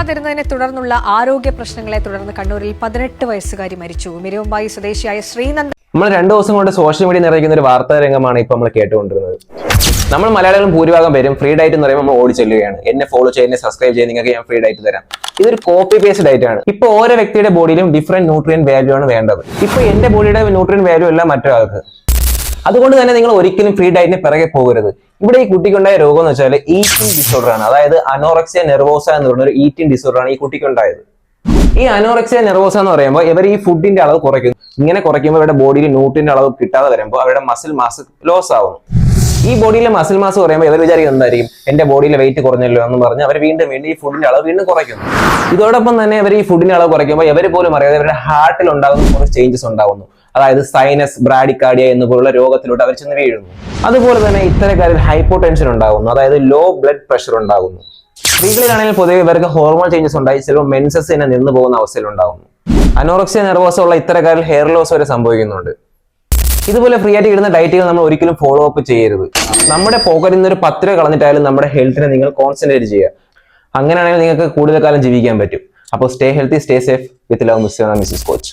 കിട്ടാതിരുന്നതിനെ തുടർന്നുള്ള ആരോഗ്യ പ്രശ്നങ്ങളെ തുടർന്ന് കണ്ണൂരിൽ 18 വയസ്സുകാരി മരിച്ചു. മിരുവമ്പായി സ്വദേശിയായ ശ്രീനന്ദൻ. നമ്മൾ 2 ദിവസം കൊണ്ട് സോഷ്യൽ മീഡിയ നിറയ്ക്കുന്ന ഒരു വാർത്താ രംഗമാണ് ഇപ്പൊ നമ്മൾ കേട്ടുകൊണ്ടിരുന്നത്. നമ്മൾ മലയാളികളും ഭൂരിഭാഗം പേരും ഫ്രീ ഡയറ്റ് എന്ന് പറയുമ്പോൾ നമ്മൾ ഓടി ചെല്ലുകയാണ്. എന്നെ ഫോളോ ചെയ്യുക, എന്നെ സബ്സ്ക്രൈബ് ചെയ്യുക, നിങ്ങൾക്ക് ഞാൻ ഫ്രീ ഡയറ്റ് തരാം. ഇതൊരു കോപ്പി പേസ്റ്റ് ഡയറ്റ് ആണ്. ഇപ്പൊ ഓരോ വ്യക്തിയുടെ ബോഡിയിലും ഡിഫറെന്റ് ന്യൂട്രിയൻ വാല്യൂ ആണ് വേണ്ടത്. ഇപ്പൊ എന്റെ ബോഡിയുടെ ന്യൂട്രിയൻ വാല്യൂ അല്ല മറ്റൊരാൾക്ക്. അതുകൊണ്ട് തന്നെ നിങ്ങൾ ഒരിക്കലും ഫ്രീ ഡയറ്റിന് പിറകെ പോകരുത്. ഇവിടെ ഈ കുട്ടിക്കുണ്ടായ രോഗം എന്ന് വെച്ചാൽ ഈറ്റിംഗ് ഡിസോർഡർ ആണ്. അതായത് അനോറക്സിയ നെർവോസ എന്ന് പറയുന്ന ഒരു ഈറ്റിംഗ് ഡിസോർഡർ ആണ് ഈ കുട്ടിക്കുണ്ടായത്. ഈ അനോറക്സിയ നെർവോസ എന്ന് പറയുമ്പോൾ ഇവർ ഈ ഫുഡിന്റെ അളവ് കുറയ്ക്കുന്നു. ഇങ്ങനെ കുറയ്ക്കുമ്പോൾ ഇവരുടെ ബോഡിയിൽ ന്യൂട്രിയന്റെ അളവ് കിട്ടാതെ വരുമ്പോൾ അവരുടെ മസിൽ മാസ് ലോസ് ആവുന്നു. ഈ ബോഡിയിലെ മസിൽ മാസ് കുറയുമ്പോൾ ഇവർ വിചാരിക്കുന്നത് എന്തായിരിക്കും, എന്റെ ബോഡിയിലെ വെയിറ്റ് കുറഞ്ഞല്ലോ എന്ന് പറഞ്ഞ് അവർ വീണ്ടും ഈ ഫുഡിന്റെ അളവ് വീണ്ടും കുറയ്ക്കുന്നു. ഇതോടൊപ്പം തന്നെ ഇവർ ഈ ഫുഡിന്റെ അളവ് കുറയ്ക്കുമ്പോൾ ഇവർ പോലും അറിയാതെ ഇവരുടെ ഹാർട്ടിൽ ഉണ്ടാകുന്ന കുറച്ച് ചേഞ്ചസ് ഉണ്ടാകുന്നു. അതായത് സൈനസ്, ബ്രാഡിക്കാർഡിയ എന്നുപോലുള്ള രോഗത്തിലോട്ട് അവർ ചെന്ന് വീഴുന്നു. അതുപോലെ തന്നെ ഇത്തരക്കാരിൽ ഹൈപ്പോടെൻഷൻ ഉണ്ടാകുന്നു, അതായത് ലോ ബ്ലഡ് പ്രഷർ ഉണ്ടാകുന്നു. സ്ത്രീകളിലാണെങ്കിൽ പൊതുവെ ഇവർക്ക് ഹോർമോൺ ചേഞ്ചസ് ഉണ്ടായി ചിലപ്പോൾ മെൻസസ് തന്നെ നിന്ന് പോകുന്ന അവസ്ഥയിൽ ഉണ്ടാകുന്നു. അനോറക്സിയ നെർവോസ ഉള്ള ഇത്തരക്കാരിൽ ഹെയർ ലോസ് വരെ സംഭവിക്കുന്നുണ്ട്. ഇതുപോലെ ഫ്രീ ആയിട്ട് ഇടുന്ന ഡയറ്റുകൾ നമ്മൾ ഒരിക്കലും ഫോളോ അപ്പ് ചെയ്യരുത്. നമ്മുടെ പോക്കറ്റിൽ നിന്ന് ഒരു 10 രൂപ കളഞ്ഞിട്ടായാലും നമ്മുടെ ഹെൽത്തിനെ നിങ്ങൾ കോൺസെൻട്രേറ്റ് ചെയ്യുക. അങ്ങനെയാണെങ്കിൽ നിങ്ങൾക്ക് കൂടുതൽ കാലം ജീവിക്കാൻ പറ്റും. അപ്പോൾ stay healthy, stay safe. With love, mister and missus coach.